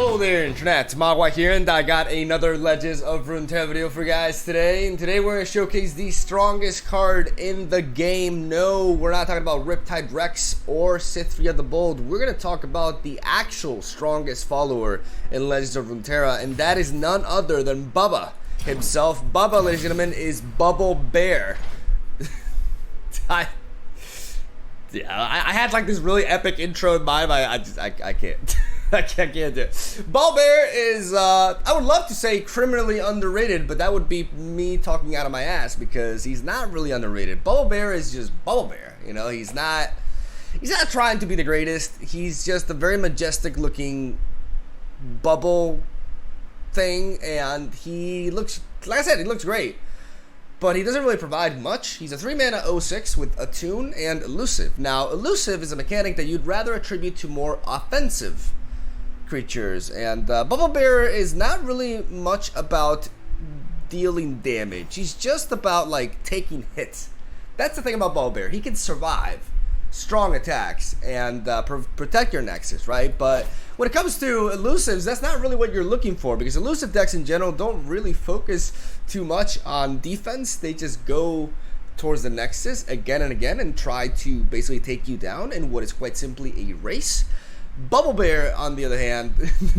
Hello there, Internet. MegaMogwai here, and I got another Legends of Runeterra video for you guys today. And today we're going to showcase the strongest card in the game. No, we're not talking about Riptide Rex or Sithria the Bold. We're going to talk about the actual strongest follower in Legends of Runeterra, and that is none other than Bubba himself. Bubba, ladies and gentlemen, is Bubble Bear. I had like this really epic intro in mind, but I can't. I can't do it. Bubble Bear is, I would love to say criminally underrated, but that would be me talking out of my ass because he's not really underrated. Bubble Bear is just Bubble Bear, you know, he's not trying to be the greatest. He's just a very majestic looking bubble thing, and he looks, like I said, he looks great. But he doesn't really provide much. He's a 3-mana 0/6 with Attune and Elusive. Now, Elusive is a mechanic that you'd rather attribute to more offensive creatures, and Bubble Bear is not really much about dealing damage. He's just about like taking hits. That's the thing about Bubble Bear. He can survive strong attacks and protect your nexus, right? But when it comes to elusives, that's not really what you're looking for, because elusive decks in general don't really focus too much on defense. They just go towards the nexus again and again and try to basically take you down in what is quite simply a race. Bubble Bear, on the other hand,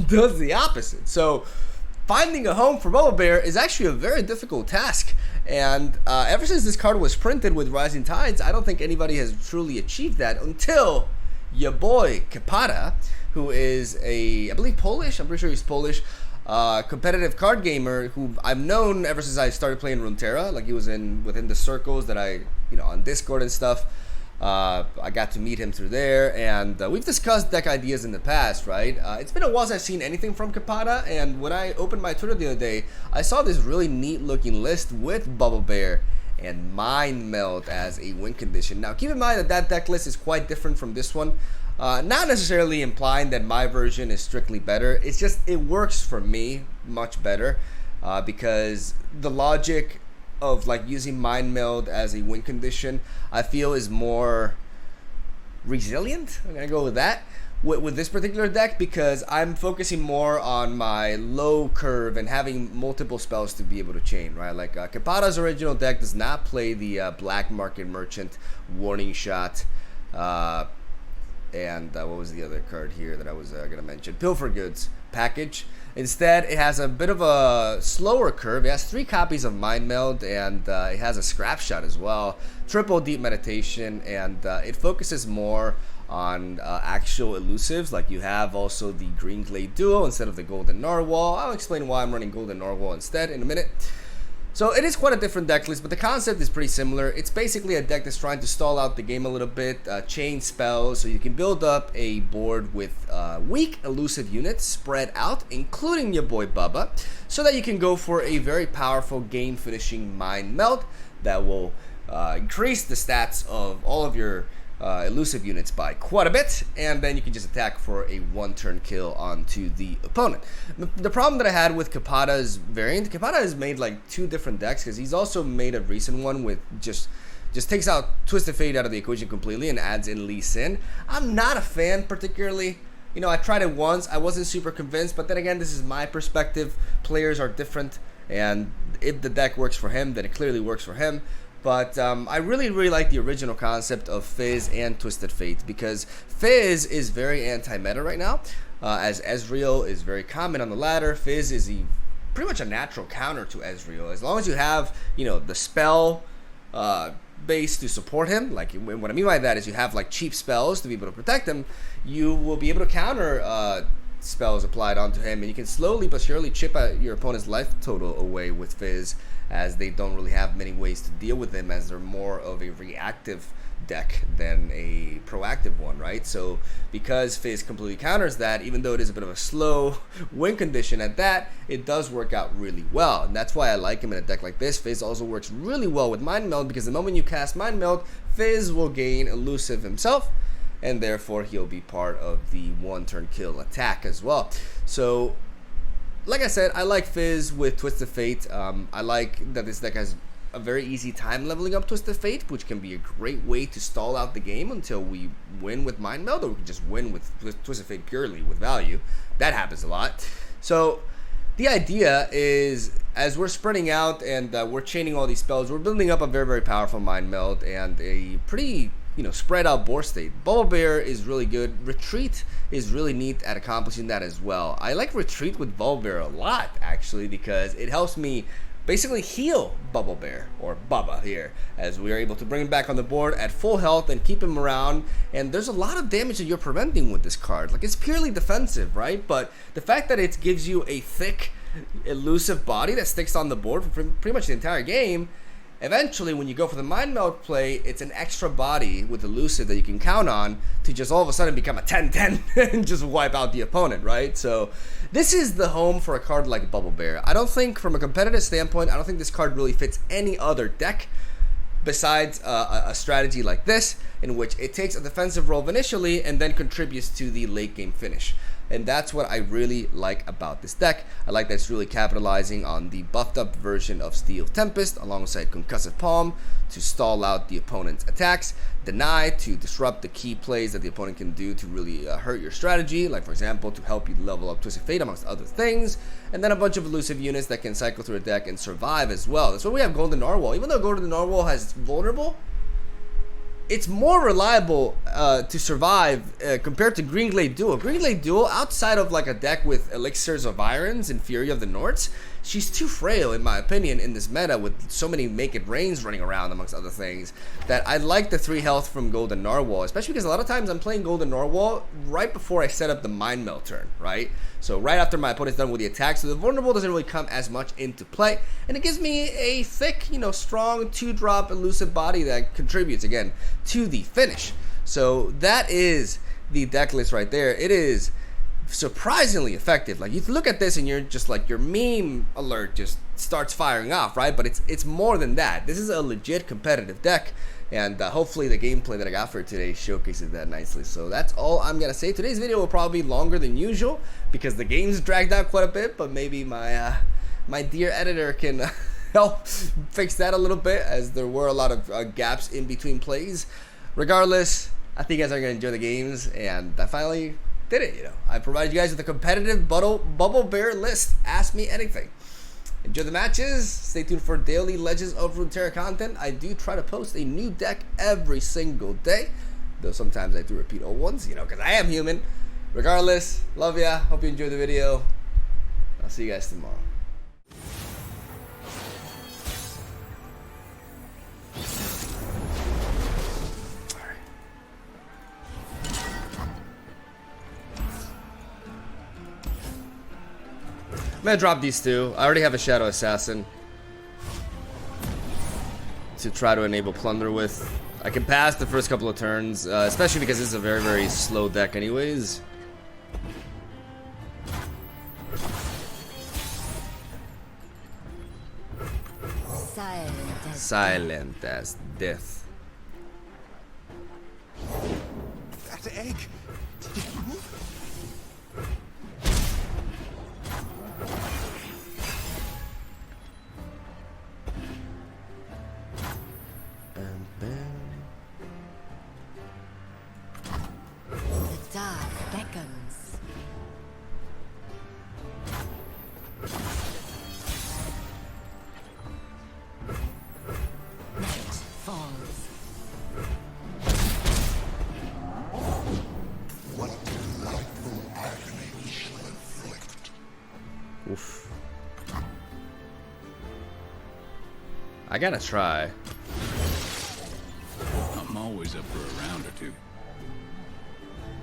does the opposite. So finding a home for Bubble Bear is actually a very difficult task. And ever since this card was printed with Rising Tides, I don't think anybody has truly achieved that until your boy Kapata, who is I believe Polish, I'm pretty sure he's Polish, competitive card gamer who I've known ever since I started playing Runeterra. Like, he was within the circles that I, on Discord and stuff. I got to meet him through there, and we've discussed deck ideas in the past, right? It's been a while since I've seen anything from Kapata, and when I opened my Twitter the other day, I saw this really neat looking list with Bubble Bear and Mind Meld as a win condition. Now, keep in mind that that deck list is quite different from this one. Not necessarily implying that my version is strictly better. It's just, it works for me much better because the logic of like using Mind Meld as a win condition, I feel, is more resilient. I'm gonna go with that with this particular deck, because I'm focusing more on my low curve and having multiple spells to be able to chain, right? Like Kapata's original deck does not play the Black Market Merchant, Warning Shot, and what was the other card here that I was gonna mention? Pilfer Goods package. Instead, it has a bit of a slower curve. It has 3 copies of Mind Meld, and it has a Scrap Shot as well. Triple Deep Meditation, and it focuses more on actual elusives. Like, you have also the Green Glade Duo instead of the Golden Narwhal. I'll explain why I'm running Golden Narwhal instead in a minute. So it is quite a different deck list, but the concept is pretty similar. It's basically a deck that's trying to stall out the game a little bit, chain spells, so you can build up a board with weak elusive units spread out, including your boy Bubba, so that you can go for a very powerful game-finishing Mind Meld that will increase the stats of all of your elusive units by quite a bit, and then you can just attack for a 1-turn kill onto the opponent. The problem that I had with Kapata's variant, Kapata has made like 2 different decks, because he's also made a recent one with just takes out Twisted Fate out of the equation completely and adds in Lee Sin. I'm not a fan particularly. I tried it once, I wasn't super convinced, but then again, this is my perspective. Players are different, and if the deck works for him, then it clearly works for him. But I really like the original concept of Fizz and Twisted Fate, because Fizz is very anti-meta right now, as Ezreal is very common on the ladder. Fizz is pretty much a natural counter to Ezreal, as long as you have the spell base to support him. Like, what I mean by that is you have like cheap spells to be able to protect him. You will be able to counter spells applied onto him, and you can slowly but surely chip your opponent's life total away with Fizz, as they don't really have many ways to deal with him, as they're more of a reactive deck than a proactive one, right? So because Fizz completely counters that, even though it is a bit of a slow win condition at that, it does work out really well, and that's why I like him in a deck like this. Fizz also works really well with Mind Meld, because the moment you cast Mind Meld, Fizz will gain elusive himself, and therefore he'll be part of the 1-turn kill attack as well. So like I said, I like Fizz with Twisted Fate. I like that this deck has a very easy time leveling up Twisted Fate, which can be a great way to stall out the game until we win with Mind Meld, or we can just win with Twisted Fate purely with value. That happens a lot. So the idea is, as we're spreading out and we're chaining all these spells, we're building up a very, very powerful Mind Meld and a pretty, spread out board state. Bubble Bear is really good. Retreat is really neat at accomplishing that as well. I like Retreat with Bubble Bear a lot, actually, because it helps me basically heal Bubble Bear, or Bubba here, as we are able to bring him back on the board at full health and keep him around. And there's a lot of damage that you're preventing with this card. Like, it's purely defensive, right? But the fact that it gives you a thick, elusive body that sticks on the board for pretty much the entire game, eventually when you go for the Mind Meld play, it's an extra body with elusive that you can count on to just all of a sudden become a 10-10 and just wipe out the opponent, right? So this is the home for a card like Bubble Bear. I don't think, from a competitive standpoint, I don't think this card really fits any other deck besides a strategy like this, in which it takes a defensive role initially and then contributes to the late game finish. And that's what I really like about this deck. I like that it's really capitalizing on the buffed up version of Steel Tempest alongside Concussive Palm to stall out the opponent's attacks, Deny to disrupt the key plays that the opponent can do to really hurt your strategy, like for example to help you level up Twisted Fate amongst other things, and then a bunch of elusive units that can cycle through a deck and survive as well. That's why we have Golden Narwhal. Even though Golden Narwhal has Vulnerable, it's more reliable to survive compared to Greenglade Duel. Greenglade Duel, outside of like a deck with Elixirs of Irons and Fury of the Nords, she's too frail in my opinion in this meta with so many Make It Rains running around amongst other things, that I like the 3 health from Golden Narwhal, especially because a lot of times I'm playing Golden Narwhal right before I set up the Mind Meld turn, right? So right after my opponent's done with the attack, so the Vulnerable doesn't really come as much into play, and it gives me a thick, strong 2-drop elusive body that contributes, again, to the finish. So that is the deck list right there. It is surprisingly effective. Like, you look at this and you're just like, your meme alert just starts firing off, right? But it's more than that. This is a legit competitive deck, and hopefully the gameplay that I got for today showcases that nicely. So that's all I'm gonna say. Today's video will probably be longer than usual because the game's dragged out quite a bit, but maybe my my dear editor can help fix that a little bit, as there were a lot of gaps in between plays. Regardless, I think you guys are gonna enjoy the games, and I finally did it. I provided you guys with a competitive Bubble Bear list. Ask me anything. Enjoy the matches. Stay tuned for daily Legends of Runeterra content. I do try to post a new deck every single day, though sometimes I do repeat old ones, because I am human. Regardless, love ya. Hope you enjoyed the video. I'll see you guys tomorrow. I'm gonna drop these 2. I already have a Shadow Assassin to try to enable Plunder with. I can pass the first couple of turns, especially because this is a very, very slow deck anyways. Silent as death. That egg. Did it move? The dark beckons. Night falls. What delightful agony we shall inflict. Oof. I gotta try. I'm always up for a round or two.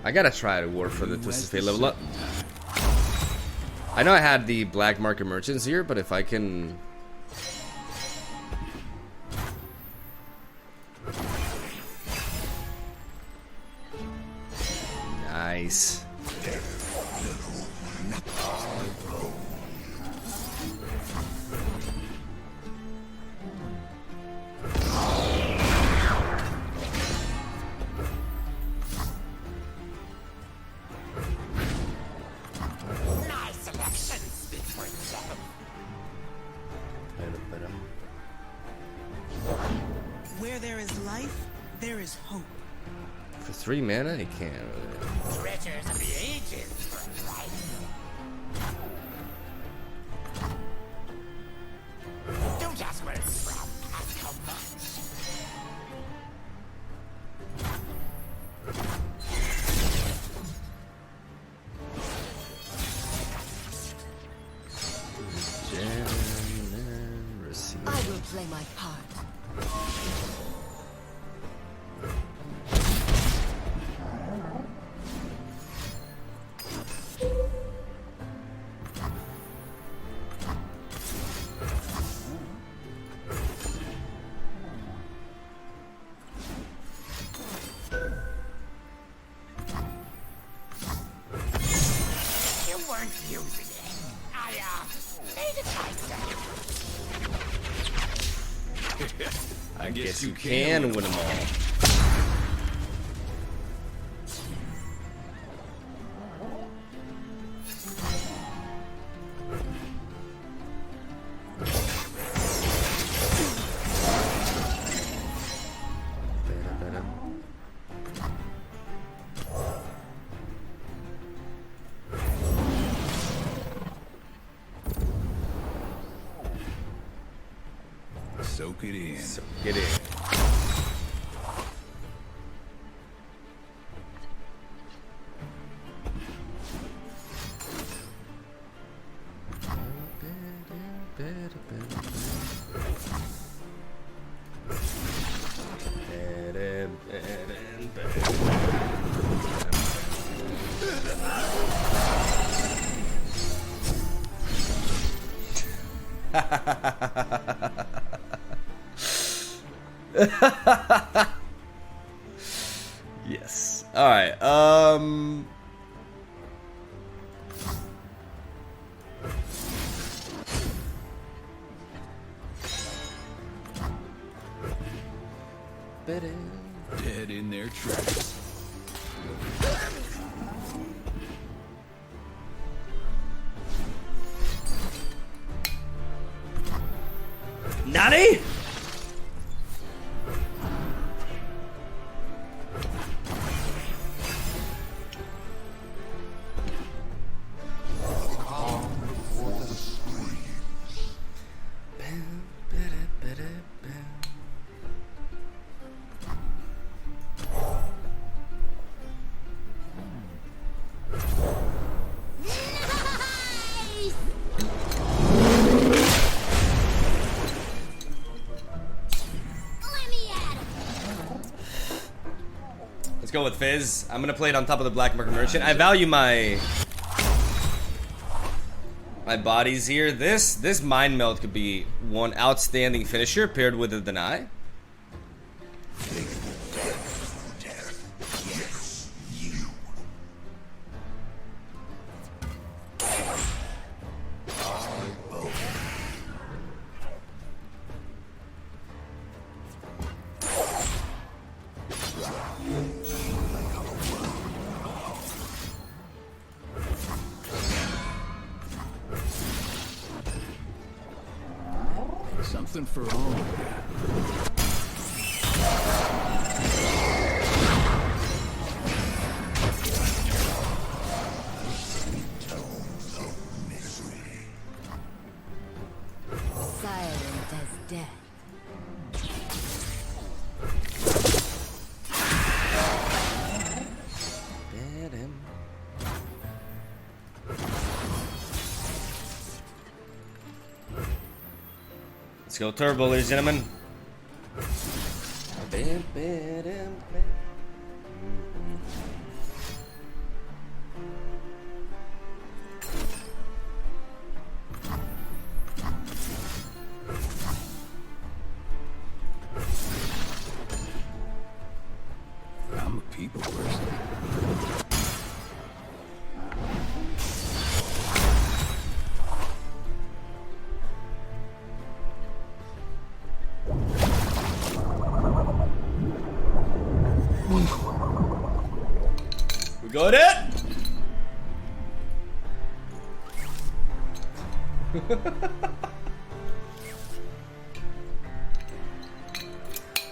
I gotta try to work for the Twisted Fate level up. I know I had the Black Market Merchants here, but if I can... Nice. There is hope. For 3 mana, he can't really. Treasures of the ages. Don't ask where it's from. Ask how much. I will play my part. You weren't using it. I, made it myself. I guess You can win them all. Soak it in. So get in. Yes. All right. Dead in their tracks. Nani? Let's go with Fizz. I'm gonna play it on top of the Black Market Merchant. I value my bodies here. This Mind Meld could be one outstanding finisher paired with a deny. Something for all. Silent as death. Let's go turbo, ladies and gentlemen. I'm a people person. We got it.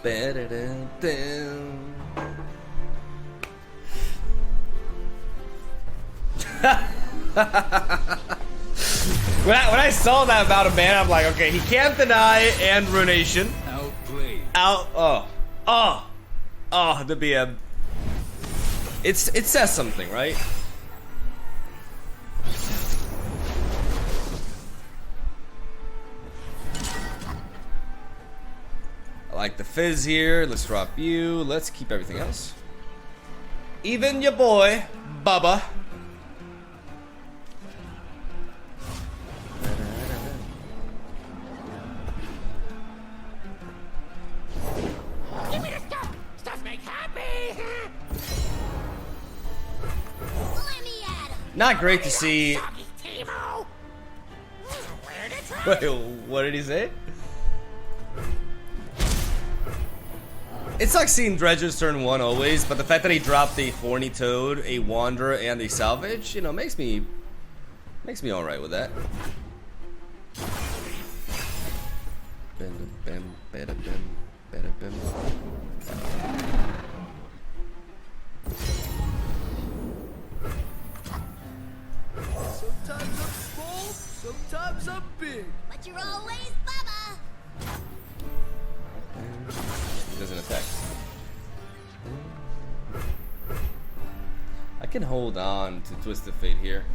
Ba-da-da-dum. When I saw that about a man, I'm like, okay, he can't deny and runation. Outplayed. The BM. It says something, right? I like the fizz here. Let's drop you. Let's keep everything else. Even your boy, Bubba. Give me the stuff! Stuff make happy! Let me at him. Not great to see. Soggy Timo! Where to try? Wait, what did he say? It's like seeing Dredger's turn 1 always, but the fact that he dropped a Thorny Toad, a Wanderer, and a Salvage, you know, makes me alright with that. Sometimes I'm small, sometimes I'm big. But you're always Bubba. He doesn't attack. I can hold on to Twist of Fate here.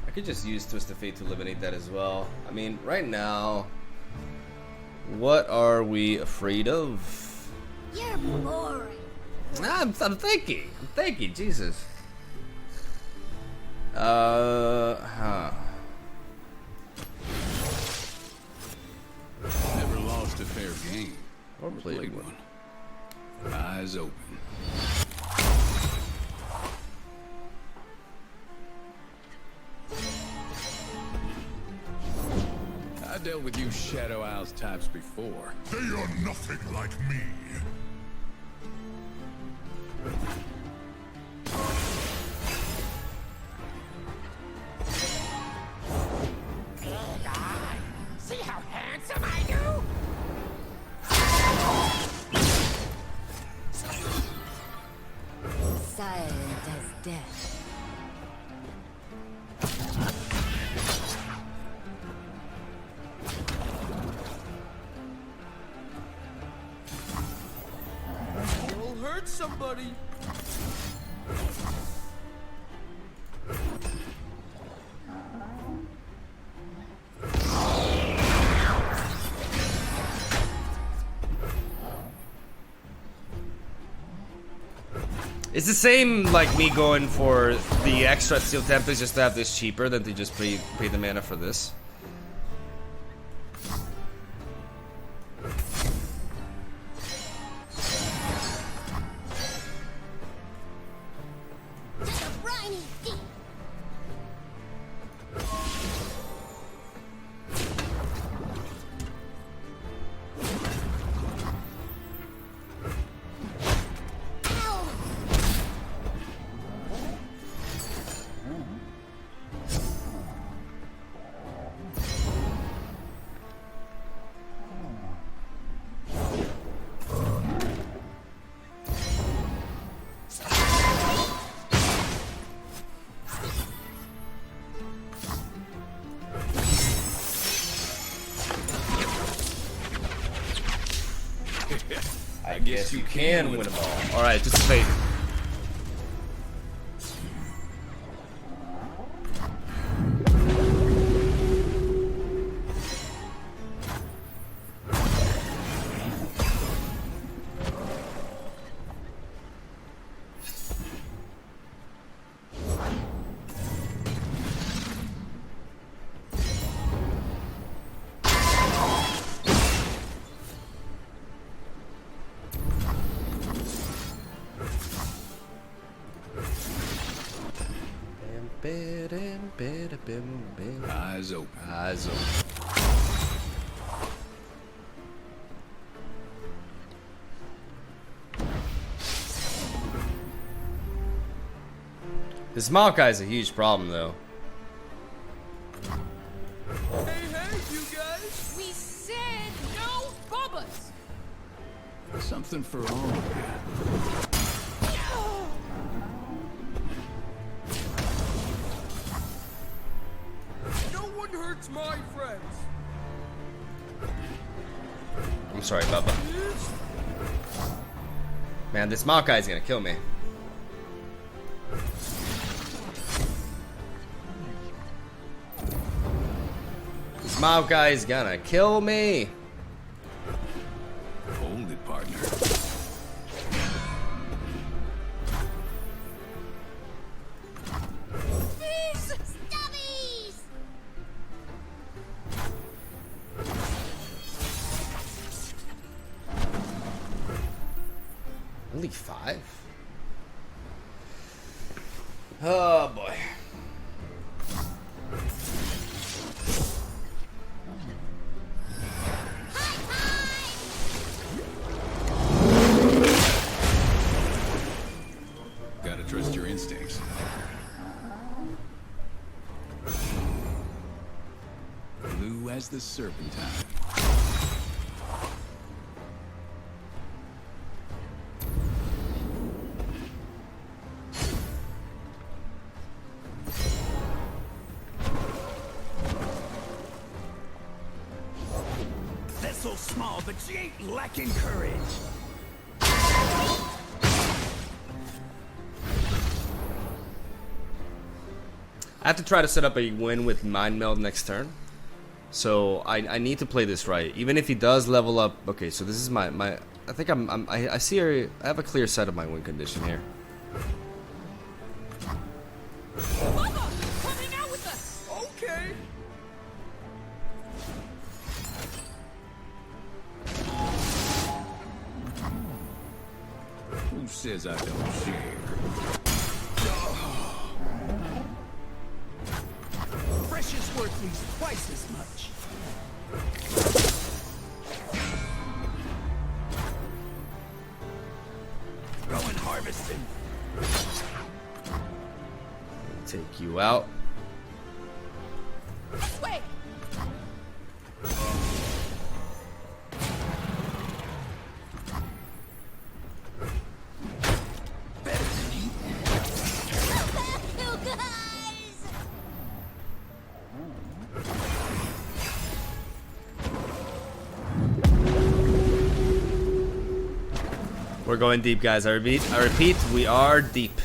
I could just use Twist of Fate to eliminate that as well. I mean, right now, what are we afraid of? You're boring. I'm thinking. Jesus. Never lost a fair game. Or played one. Eyes open. I dealt with you Shadow Owls types before. They are nothing like me. Big eye. See how handsome I do? Silent as death. You'll hurt somebody. It's the same like me going for the extra Steel Tempest just to have this cheaper than to just pay the mana for this. Just a briny deep. Ow! I guess you can win a ball. Alright, just fate. Eyes open. Eyes open. This Maokai is a huge problem, though. Hey, you guys. We said no bubbas. Something for all of you. No one hurts my friends. I'm sorry, Bubba. Man, this Mao guy's gonna kill me. This Mao guy's gonna kill me. Hold it, partner. Stubbies! Only 5? Oh boy. Gotta trust your instincts. Blue as the serpentine. Vessel's small, but she ain't lacking courage. I have to try to set up a win with Mind Meld next turn. So I need to play this right. Even if he does level up. Okay, so this is my I think I see I have a clear set of my win condition here. Mama, coming out with us. Okay. Who says I don't share? Precious worth needs twice as much. Going harvesting. Take you out. This way. You guys! We're going deep, guys. I repeat, we are deep.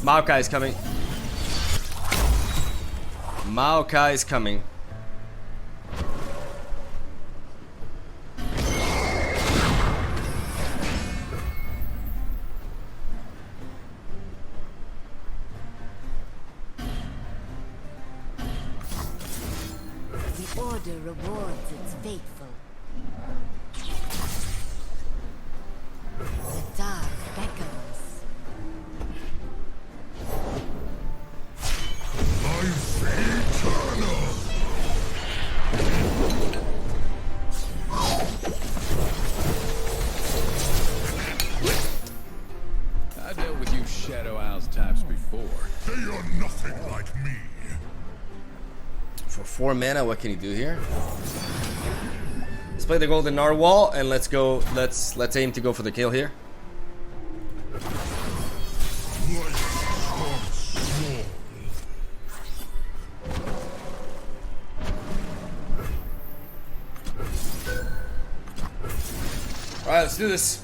Maokai is coming. Maokai is coming. The Order rewards its faithful. The dark beckons. Life eternal. I dealt with you Shadow Owls types before. They are nothing like me. For 4 mana, what can he do here? Let's play the Golden Narwhal and let's go. Let's aim to go for the kill here. Life starts small. All right, let's do this.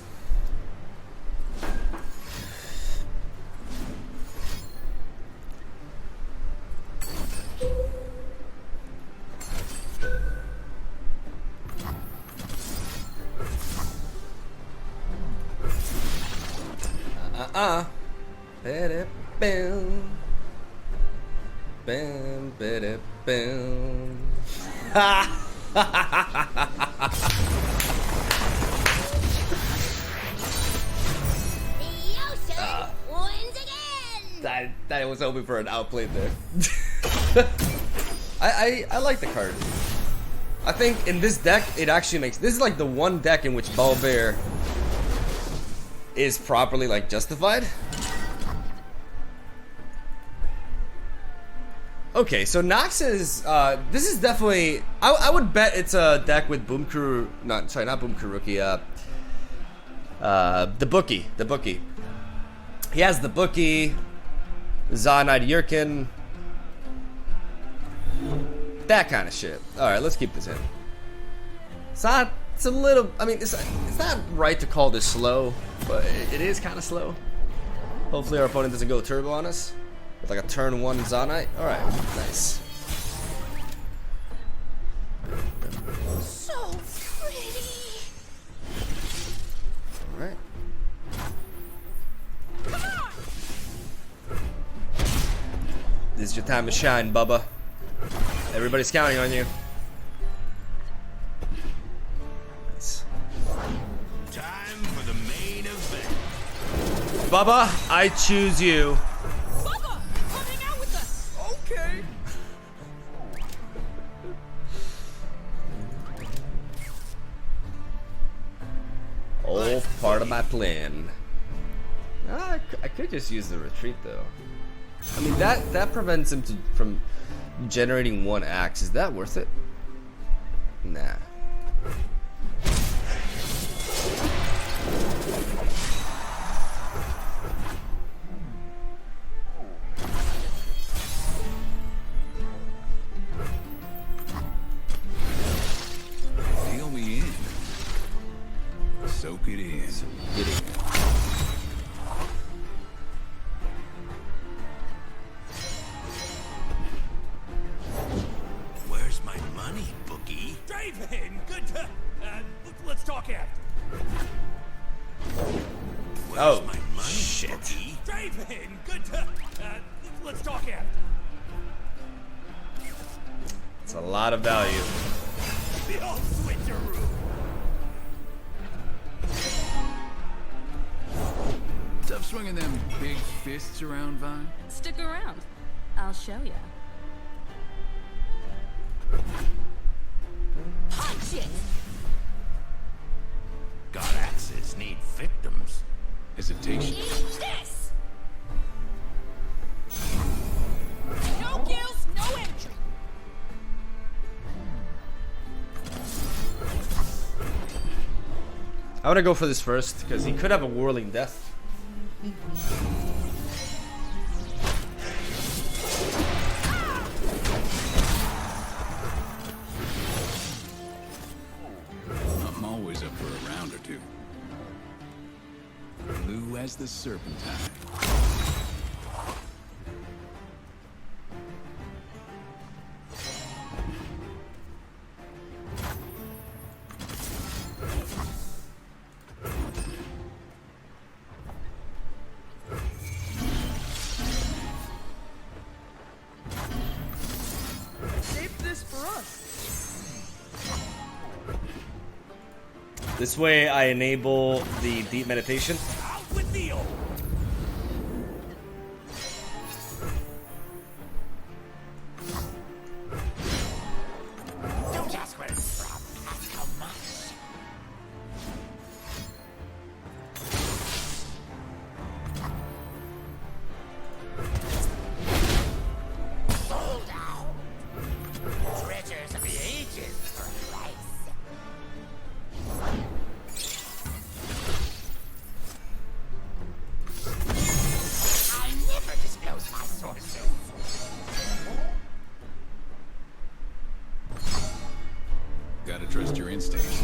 Bam. Bam, bam, bam. Ha! Yoshi wins again. I was hoping for an outplay there. I like the card. I think in this deck it actually makes, this is like the one deck in which Ballbear is properly like justified. Okay, so Nox is this is definitely, I would bet it's a deck with Boom Crew, not Boom Crew Rookie, the Bookie. He has the Bookie, Zonite Yurkin, that kind of shit. Alright, let's keep this in. It's a little, I mean, it's not right to call this slow, but it is kind of slow. Hopefully our opponent doesn't go turbo on us with like a turn 1 Zonite. Alright, nice. So pretty. Alright. This is your time to shine, Bubba. Everybody's counting on you. Nice. Time for the main event. Bubba, I choose you. Bubba, come hang out with us. Okay. All part of my plan. I could just use the retreat though. I mean that prevents him from generating 1 axe. Is that worth it? Nah. Feel me in. Soak it in. Get it. Where's my money, Bookie? Draven, good to... let's talk after. Where's Oh, my money, shit. Bookie? Draven, good to... let's talk after. It's a lot of value. The old switcheroo. Tough swinging them big fists around, Vine. Stick around. I'll show you. Punch it. God axes need victims. Hesitation. Eat this. No kills, no entry. I want to go for this first because he could have a whirling death. I'm always up for a round or two. Blue as the serpentine. Save this for us. This way I enable the deep meditation. Out with the old. Don't ask where it's from. Ask how much. Sold out. Treasures of the ages for a price. I never disclose my sources. Gotta trust your instincts.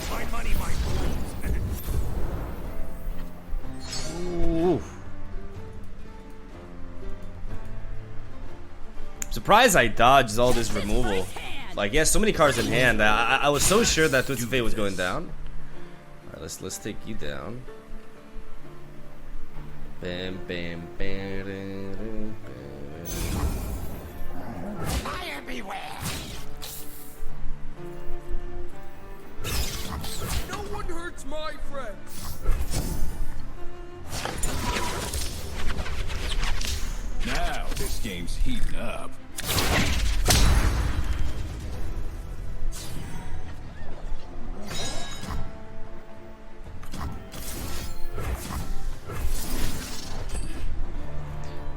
My money, my rules. Ooh. Surprised I dodged all this removal. Like, yeah, so many cards in hand. I was so sure that Twisted Fate was going down. let's take you down. Bam, bam, bam, bam, bam. Fire beware! No one hurts my friends. Now this game's heating up.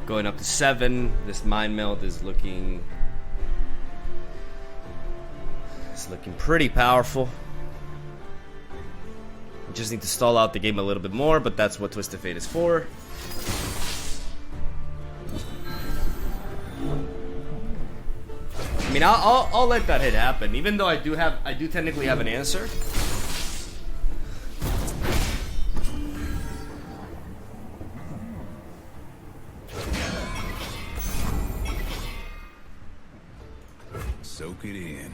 Going up to 7. This mind meld is looking. It's looking pretty powerful. We just need to stall out the game a little bit more, but that's what Twisted Fate is for. I mean, I'll let that hit happen, even though I do technically have an answer. Soak it in.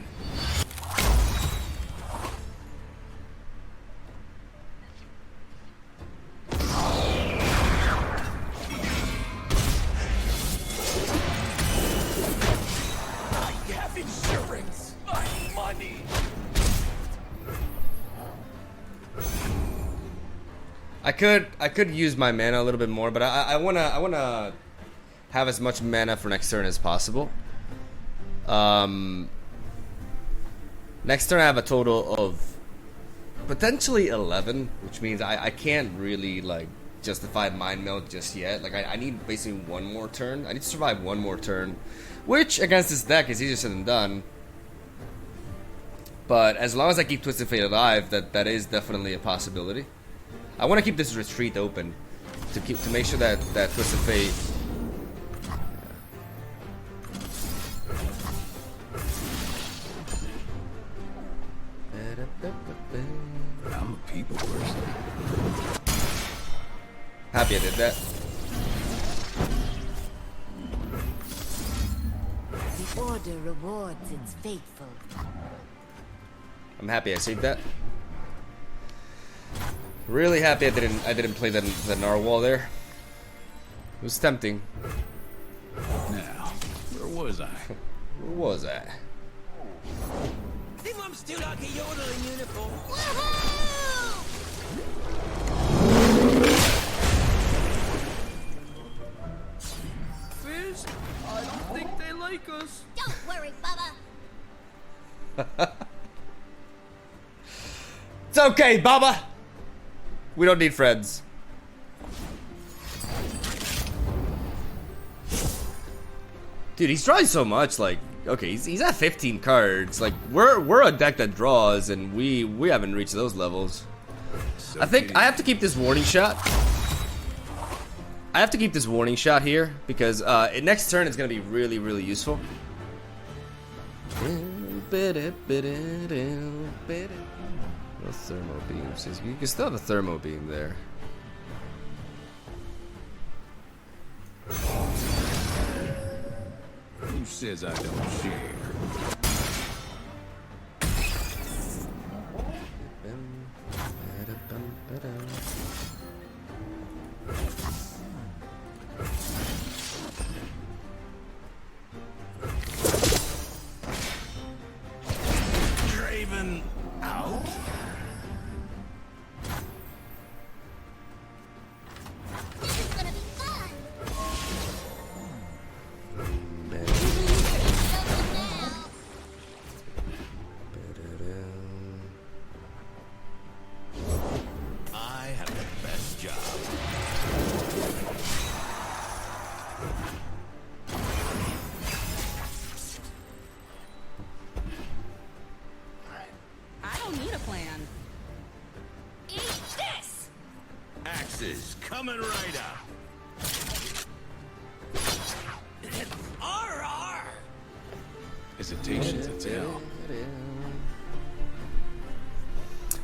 I have insurance! My money! I could use my mana a little bit more, but I wanna have as much mana for next turn as possible. Next turn I have a total of potentially 11, which means I can't really like justify mind meld just yet. Like I need basically one more turn. I need to survive one more turn, which against this deck is easier said than done. But as long as I keep Twisted Fate alive, that is definitely a possibility. I want to keep this retreat open to make sure that Twisted Fate. I'm a people person. Happy I did that. The order rewards its faithful. I'm happy I saved that. Really happy I didn't play the narwhal there. It was tempting. Now, where was I? Where was I? Think I'm still like a yodel in uniform. Fizz, I don't think they like us. Don't worry, Bubba. It's okay, Baba. We don't need friends. Dude, he's drawing so much. Like, okay, he's at 15 cards. Like, we're a deck that draws, and we haven't reached those levels. Soak I it think in. I have to keep this warning shot. I have to keep this warning shot here because next turn it's gonna be really, really useful. No thermo beams. You can still have a thermo beam there. Who says I don't share? Draven out? This is gonna be fun. I have the best job. I don't need a plan. Eat this. Axes coming right up. RR! Hesitation's a tell.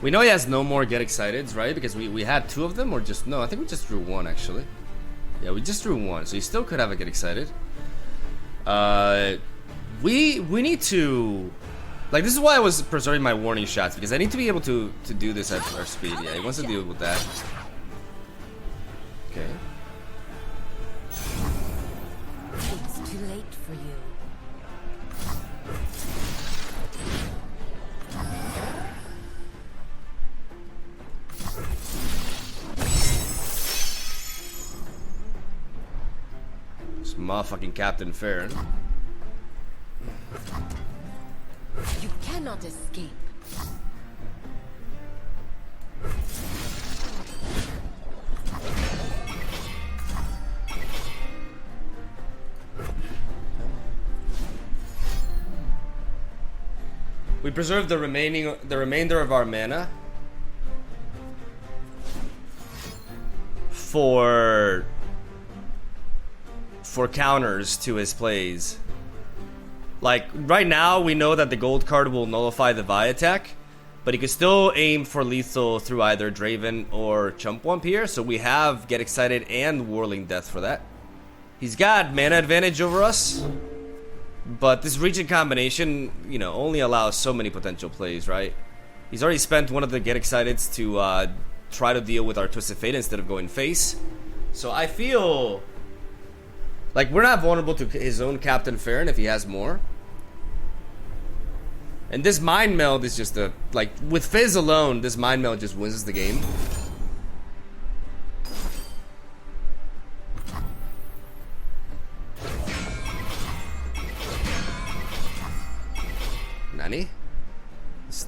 We know he has no more Get Exciteds, right? Because we had 2 of them, or just no? I think we just drew 1 actually. Yeah, we just drew 1, so he still could have a Get Excited. We need to Like, this is why I was preserving my warning shots, because I need to be able to do this at our speed. Yeah, he wants to deal with that. Okay. It's too late for you. This motherfucking Captain Farron. You cannot escape. We preserve the remainder of our mana for counters to his plays. Like, right now, we know that the gold card will nullify the Vi attack, but he can still aim for lethal through either Draven or Chump Wump here, so we have Get Excited and Whirling Death for that. He's got mana advantage over us, but this Regent combination, you know, only allows so many potential plays, right? He's already spent one of the Get Exciteds to try to deal with our Twisted Fate instead of going face. So I feel like we're not vulnerable to his own Captain Farron if he has more. And this Mind Meld is just a, like, with Fizz alone, this Mind Meld just wins the game. Nani?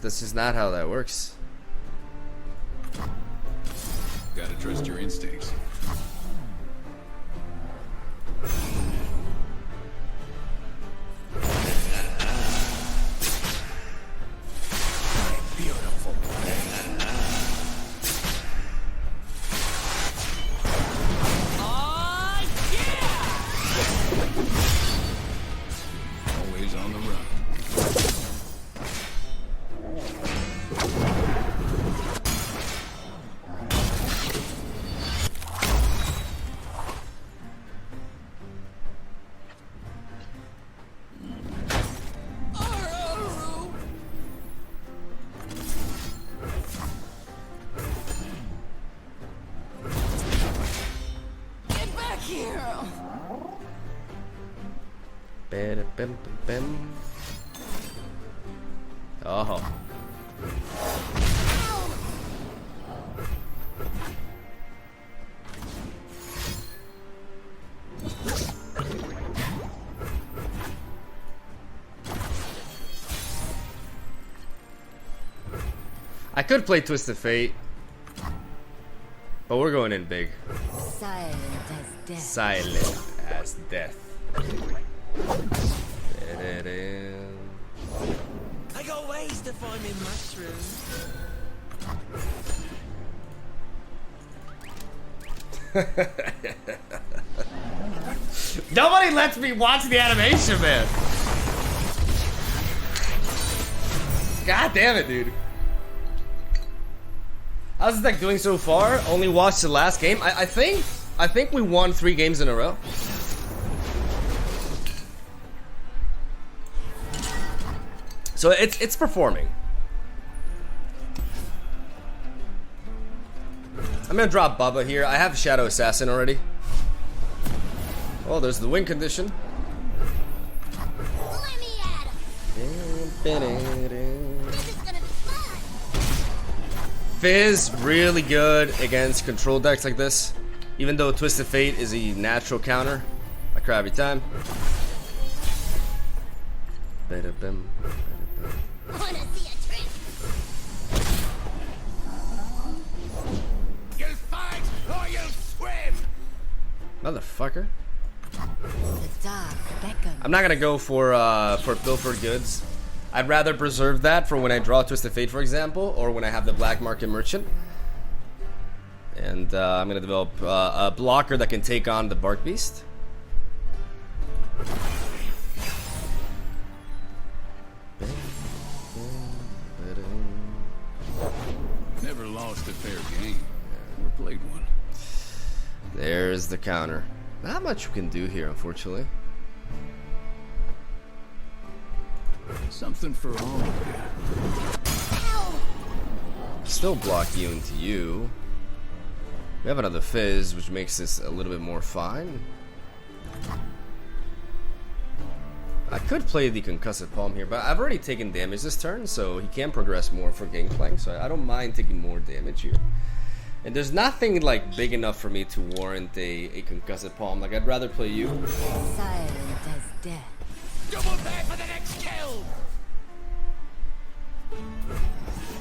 This is not how that works. Gotta trust your instincts. Beautiful. Always on the run. Get back here! Oh. I could play Twisted Fate, but we're going in big. Silent as death. Silent as death. I got ways to find me mushrooms. Nobody lets me watch the animation, man. God damn it, dude. How's this deck doing so far? Only watched the last game. I think we won 3 games in a row. So it's performing. I'm gonna drop Bubba here. I have Shadow Assassin already. Oh, there's the win condition. Let me at him. This is gonna be fun. Fizz really good against control decks like this. Even though Twisted Fate is a natural counter. I cry every time. Wanna see a trick? You'll fight or you'll swim. Motherfucker. The dark beckons. I'm not gonna go for pilfered goods. I'd rather preserve that for when I draw Twisted Fate, for example, or when I have the Black Market Merchant. And I'm gonna develop a blocker that can take on the Bark Beast. Never lost a fair game. Never played one. There's the counter. Not much you can do here, unfortunately. Something for all of you. Still block you into you. We have another fizz, which makes this a little bit more fine. I could play the concussive palm here, but I've already taken damage this turn, so he can progress more for Gangplank, so I don't mind taking more damage here. And there's nothing like big enough for me to warrant a concussive palm. Like, I'd rather play you. Silent as death. Double back for the next kill.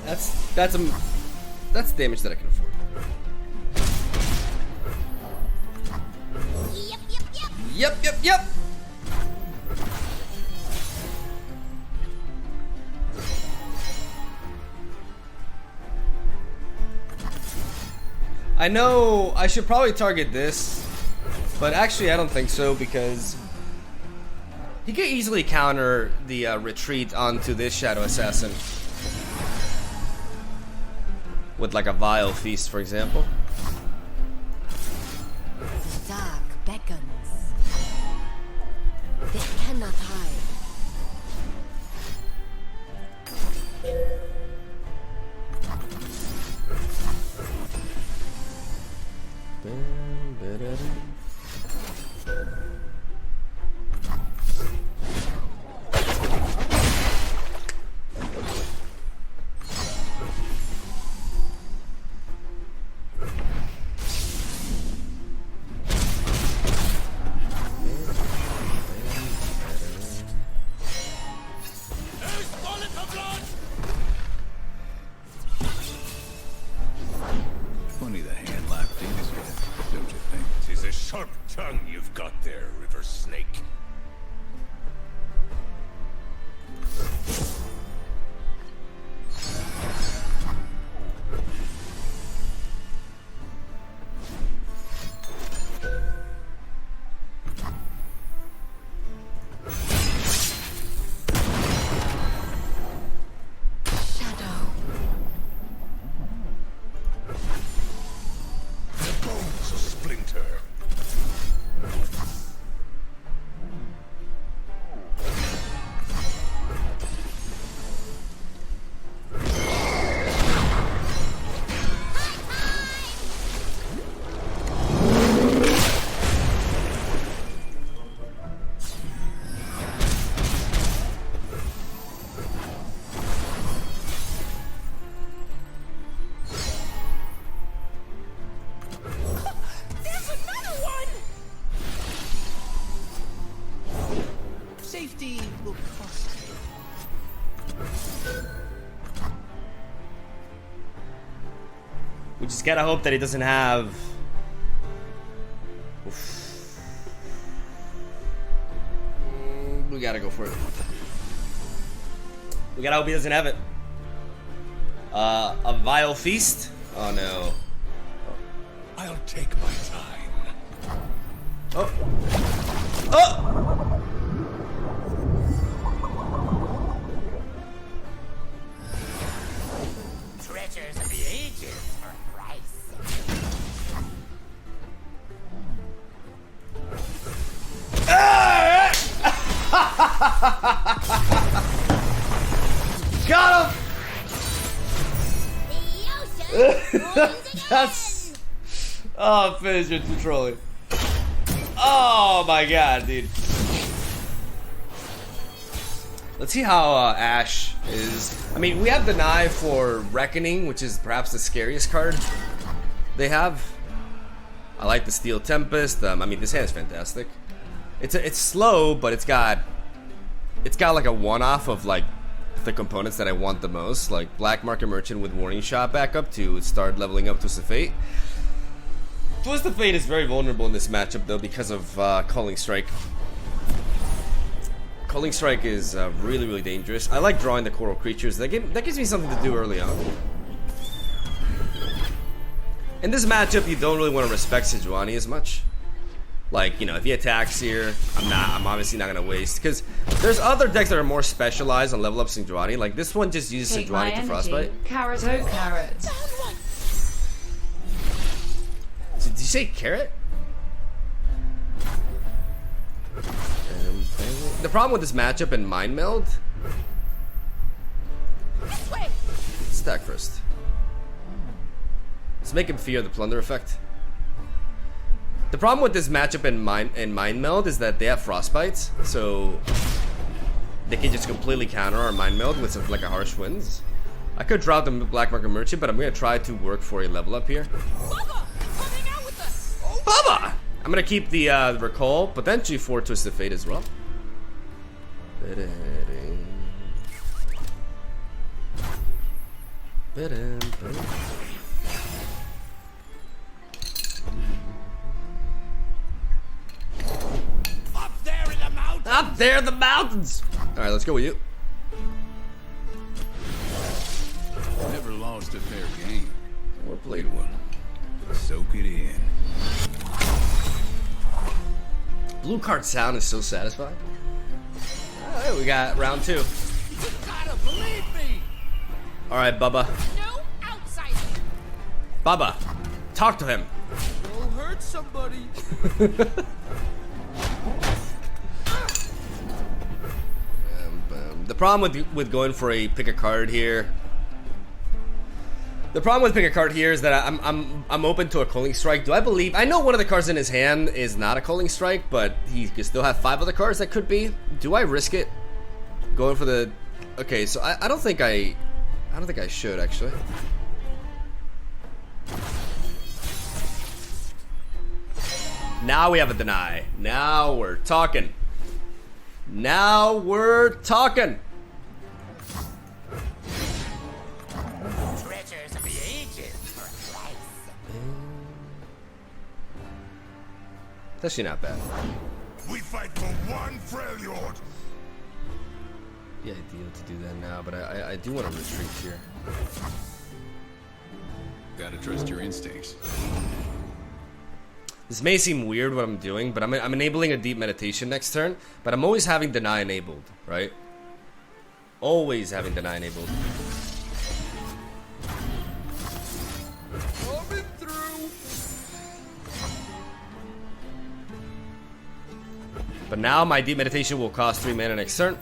That's damage that I can afford. Yep, yep, yep. Yep, yep, yep. I know I should probably target this, but actually I don't think so, because he could easily counter the retreat onto this Shadow Assassin with like a Vile Feast, for example. The dark beckons. They cannot hide. Funny the hand locked in his head, don't you think? 'Tis a sharp tongue you've got there, River Snake. Shadow. The bones a splinter. There's another one! Safety will cost you. We just gotta hope that he doesn't have. Oof. We gotta go for it. We gotta hope he doesn't have it. A Vile Feast? Oh no. I'll take my time. Oh. Oh! Treasures of the ages for a price. Got him! The ocean mourns again. That's. Oh, Fizz, you're too trolling. Oh my god, dude. Let's see how Ash is. I mean, we have the Knife for Reckoning, which is perhaps the scariest card they have. I like the Steel Tempest. I mean, this hand is fantastic. It's slow, but it's got like a one-off of like the components that I want the most, like Black Market Merchant with Warning Shot backup to start leveling up Twist of Fate. Twist of Fate is very vulnerable in this matchup though because of Calling Strike. Calling Strike is really, really dangerous. I like drawing the Coral Creatures. That gives me something to do early on. In this matchup, you don't really want to respect Sejuani as much. Like, you know, if he attacks here, I'm obviously not gonna waste, because there's other decks that are more specialized on level up Sejuani. Like this one just uses Take my Sejuani to energy. Frostbite. Carrot, oh carrot. Did you say carrot? The problem with this matchup in Mind Meld attack first. Let's make him fear the plunder effect. The problem with this matchup in Mind Meld is that they have frostbites, so they can just completely counter our Mind Meld with some, like a harsh winds. I could drop the Black Market Merchant, but I'm gonna try to work for a level up here. Bubba, coming out with us. Bubba! I'm gonna keep the recall, potentially for Twisted Fate as well. Up there in the mountains. Up there in the mountains! Alright, let's go with you. Never lost a fair game. Or played Good one. Soak it in. Blue card sound is so satisfying. Alright, we got round 2. You gotta believe me. Alright, Bubba. No outsider. Bubba, talk to him. You'll hurt somebody. The problem with going for a pick a card here. The problem with pick a card here is that I'm open to a Culling Strike. Do I believe? I know one of the cards in his hand is not a Culling Strike, but he can still have 5 other cards that could be. Do I risk it? Going for the? Okay, so I don't think I should actually. Now we have a deny. Now we're talking. Now we're talking. Treasures of the ages for a price. It's actually not bad. We fight for one Freljord. Be ideal to do that now, but I do want to retreat here. Gotta trust your instincts. This may seem weird what I'm doing, but I'm enabling a deep meditation next turn, but I'm always having deny enabled, right? Always having deny enabled. Coming through. But now my deep meditation will cost 3 mana next turn.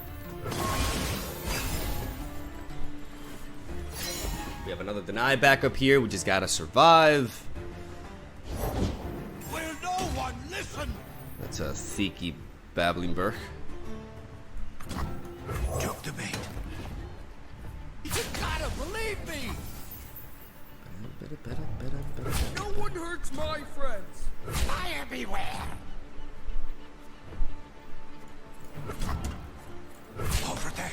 We have another deny backup here, we just gotta survive. Will no one listen? That's a Thiki babbling burk. Took the bait. You gotta believe me. No one hurts my friends. Fire beware. Over there.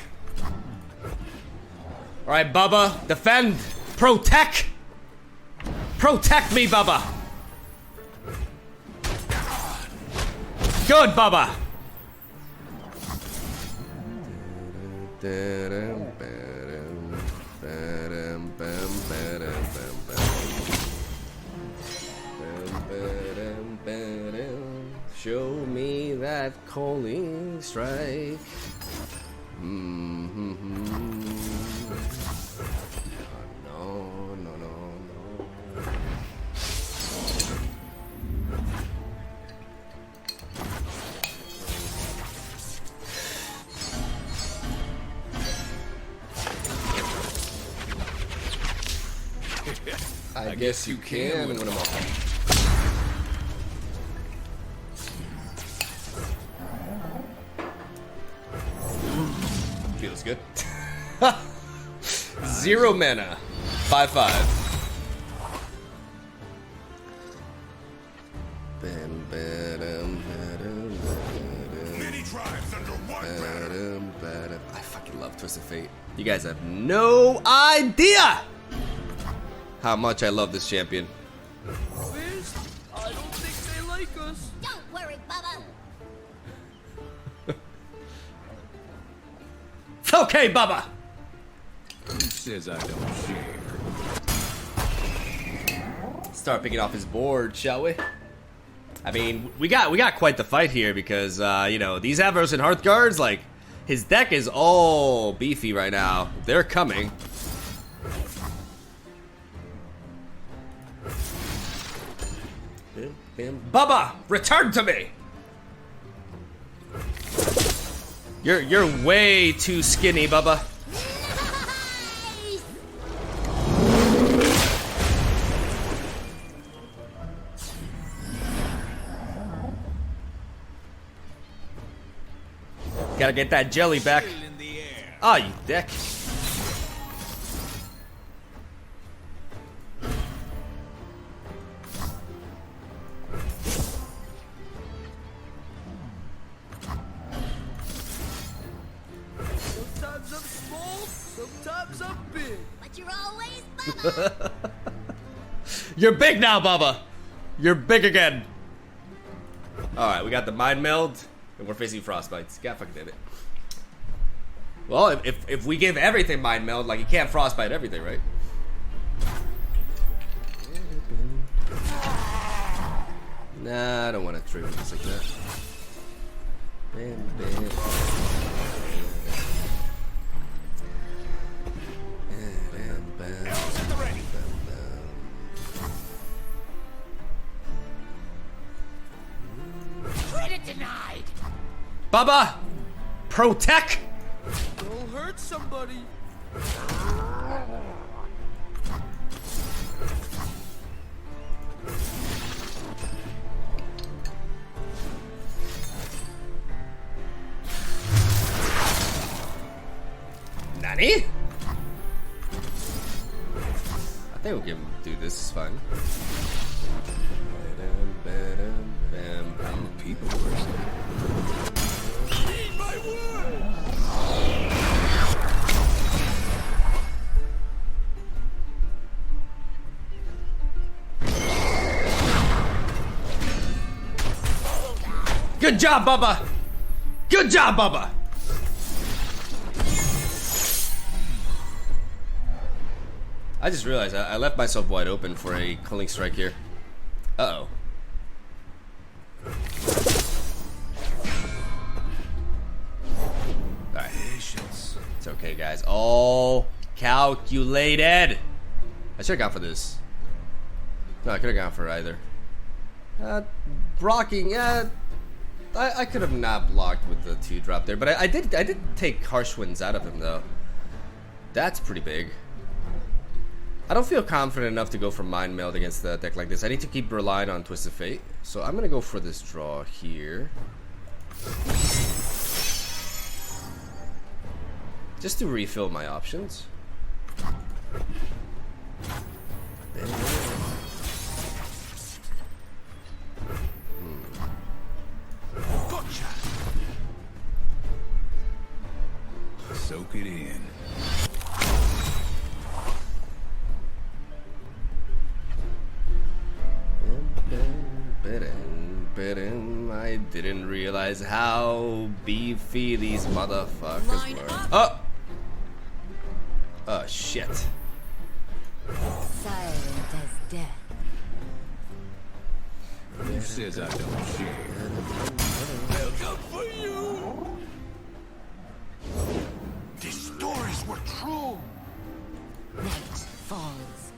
Alright, Bubba, defend! Protect! Protect me, Bubba! Good, Bubba! Show me that Culling Strike. No, no, no, no. I guess you can win them all. Feels good. 0 mana. 5/5. Many tribes under one banner. I fucking love Twisted Fate. You guys have no idea how much I love this champion. Fizz, I don't think they like us. Don't worry, Bubba. It's okay, Bubba. Who says I don't share? Start picking off his board, shall we? I mean, we got quite the fight here because you know, these Avros and Hearthguards, like, his deck is all beefy right now. They're coming. Bubba, return to me. You're way too skinny, Bubba. Nice! Gotta get that jelly back. In the air. Ah, you dick. Sometimes I'm small, sometimes I'm big. But you're always Bubba. You're big now, Bubba. You're big again. Alright, we got the Mind Meld, and we're facing Frostbites. God fucking damn it. Well, if we give everything Mind Meld, like, you can't Frostbite everything, right? Nah, I don't want to trigger this like that. Bam, bam. Elves at the ready. Credit denied. Bubba! Protect! Don't hurt somebody. Nani? I think we can do this, it's fine. I'm a people person. Heed my word. Good job, Bubba! Good job, Bubba! I just realized I left myself wide open for a killing strike here. Uh-oh. Alright. Patience. It's okay, guys. All calculated. I should have gone for this. No, I could have gone for either. Blocking, I could have not blocked with the 2-drop there, but I did take Harsh Winds out of him though. That's pretty big. I don't feel confident enough to go for Mind Meld against a deck like this. I need to keep relying on Twisted Fate. So I'm gonna go for this draw here. Just to refill my options. Gotcha. Soak it in. I didn't realize how beefy these motherfuckers Line were. up. Oh! Oh, shit. Silent as death. Who says I don't share? They'll come for you. These stories were true. Night falls.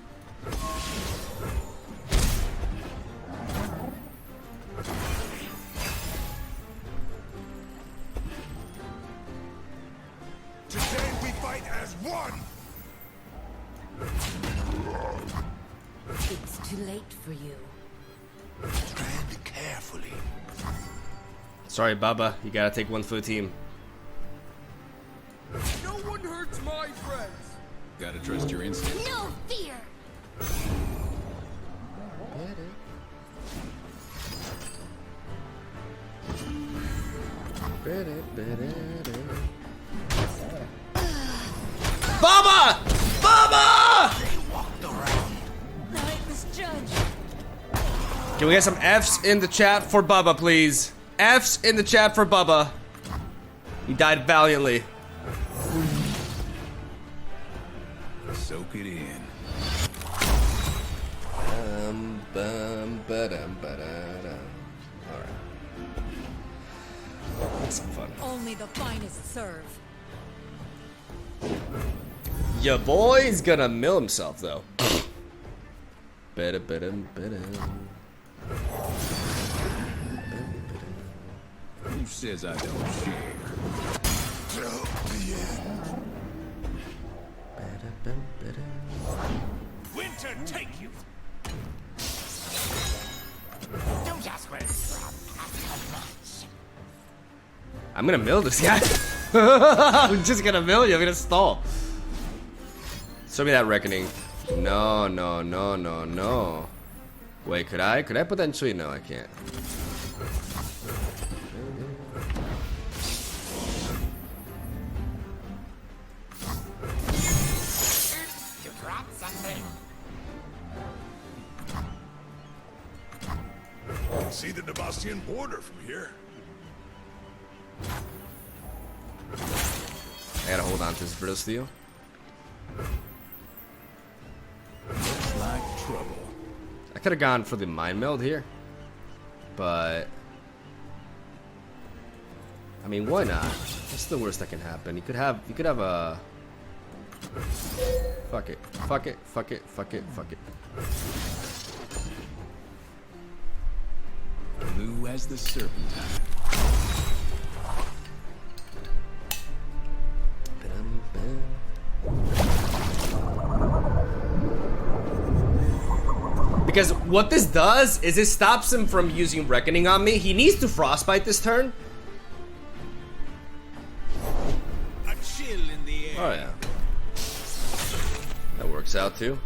Today we fight as one. It's too late for you. Tread carefully. Sorry, Baba. You gotta take one for the team. No one hurts my friends. Gotta trust your instinct. No fear. Baba! Baba! They walked around. I misjudged. Can we get some F's in the chat for Bubba, please? F's in the chat for Bubba. He died valiantly. Soak it in. Alright. That's some fun. Only the finest serve. Your boy's gonna mill himself, though. Who says I don't share? Till the end. Winter take you. Don't ask where it's from. Ask how much. I'm gonna mill this guy. I'm just gonna mill you. I'm gonna stall. Show me that reckoning. No, no, no, no, no. Wait, could I? Could I potentially? No, I can't. You dropped something. You can see the Devastian border from here. I gotta hold on to this brittle steel. Looks like trouble. I could have gone for the mind meld here, but I mean, why not? What's the worst that can happen? You could have a fuck it, fuck it, fuck it, fuck it, fuck it. Blue as the serpentine. Because what this does is it stops him from using Reckoning on me. He needs to Frostbite this turn. A chill in the air. Oh yeah. That works out too.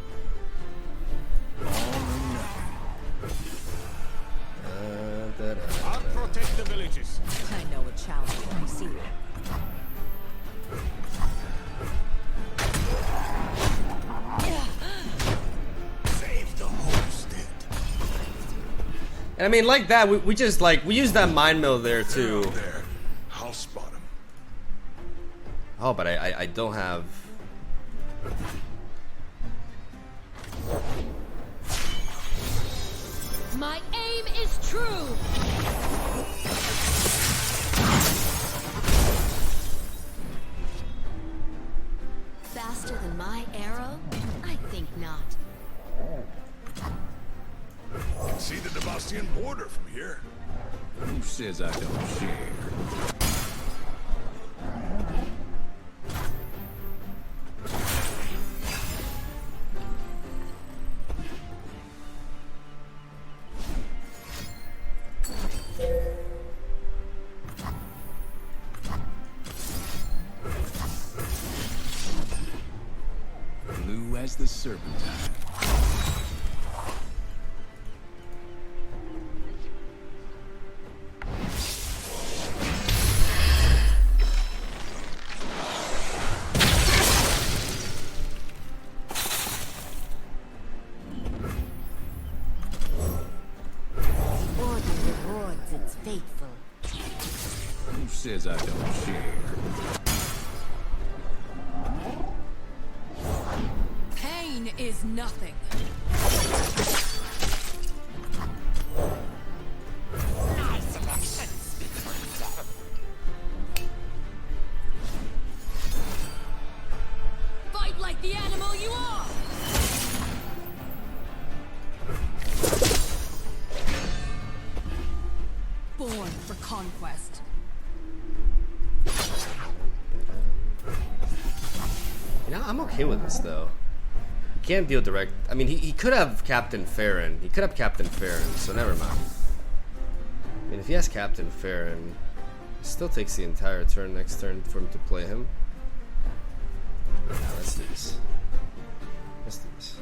I'll protect the villages. I know a challenge when I see it. Save the homestead. And I mean, like that, we just like, we use that mind mill there too. There. I'll spot him. Oh, but I don't have. My aim is true. Faster than my arrow? I think not. You can see the Devastian border from here. Who says I don't share? Blue as the serpentine. Order rewards its faithful. Who says I don't share? Pain is nothing. My selection speaks for itself. Fight like the animal you are. Born for conquest. You know, I'm okay with this though. He can't deal direct. I mean, he could have Captain Farron. He could have Captain Farron, so never mind. I mean, if he has Captain Farron, it still takes the entire turn next turn for him to play him. Nah, let's do this. Let's do this.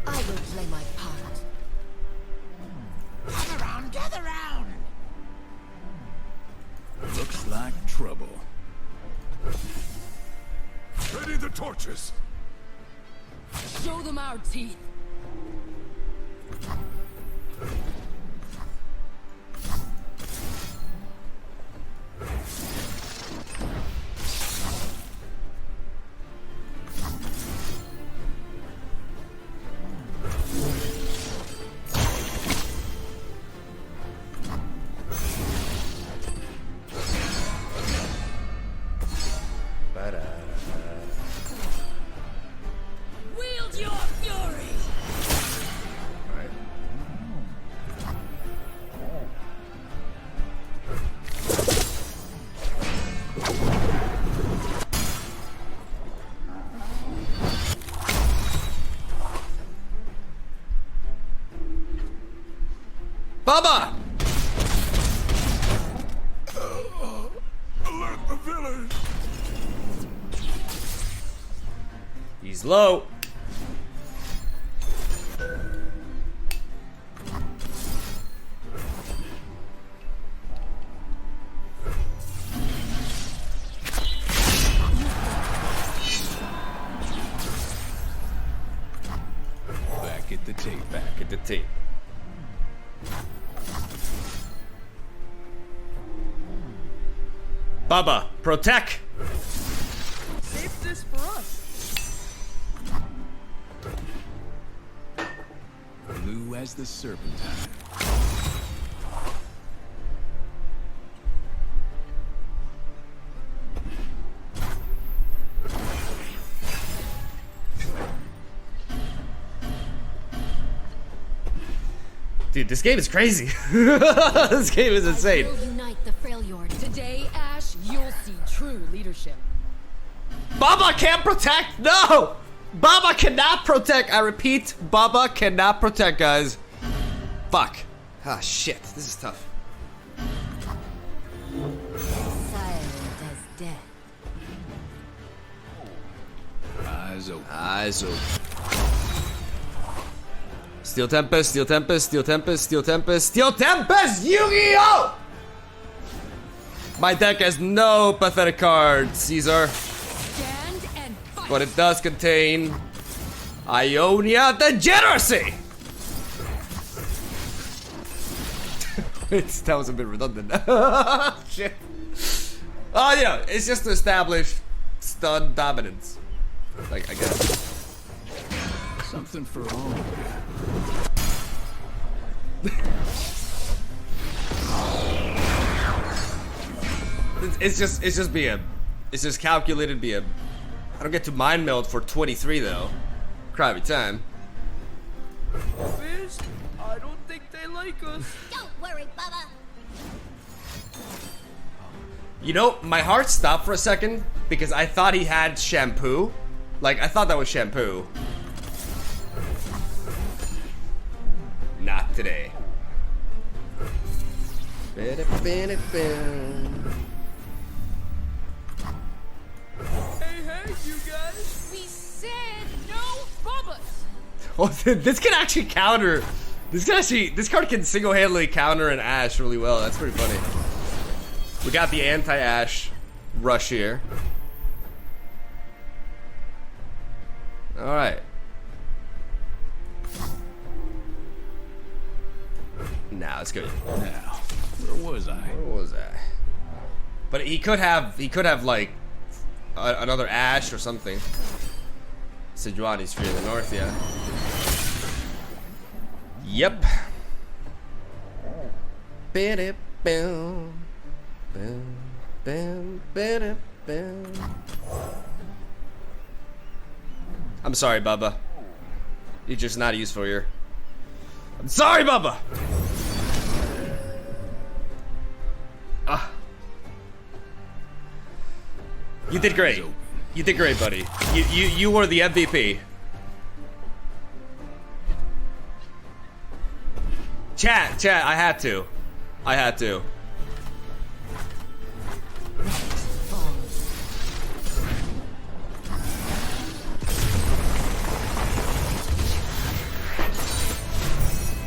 I will play my part. Gather round, gather round. Looks like trouble. Ready the torches. Show them our teeth. Wield your fury. Alright. Baba! Alert the village! He's low. Back at the tape. Back at the tape. Baba, protect! Save this for us. Blue as the serpentine. Dude, this game is crazy. This game is insane. I will unite the Freljord. Today, Ash, you'll see true leadership. Baba can't protect! No! Baba cannot protect! I repeat, Baba cannot protect, guys. Fuck. Ah, shit. This is tough. Silent as death. Eyes open. Eyes open. Steel Tempest, Steel Tempest, Steel Tempest, Steel Tempest, Steel Tempest, Yu-Gi-Oh! My deck has no pathetic cards, Caesar. Stand and fight. But it does contain Ionia Degeneracy! That was a bit redundant. Shit. Oh yeah, it's just to establish stun dominance. Like, I guess. Something for all. It's just calculated BM. I don't get to mind meld for 23 though. Cry every time. Fizz, I don't think they like us. Don't worry, Bubba. You know, my heart stopped for a second because I thought he had shampoo. Like, I thought that was shampoo. Not today. Hey, you guys. We said no Bubbas. Oh, this can actually counter. This card can single-handedly counter an Ash really well. That's pretty funny. We got the anti-Ash rush here. All right. Now let's go. Now, where was I? What was that? But he could have like another Ash or something. Sejuani's free in the north, yeah. Yep. I'm sorry, Bubba. You're just not useful here. I'm sorry, Bubba. You did great. You did great, buddy. You were the MVP. Chat, I had to.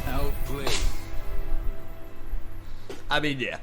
Outplayed. I mean, yeah.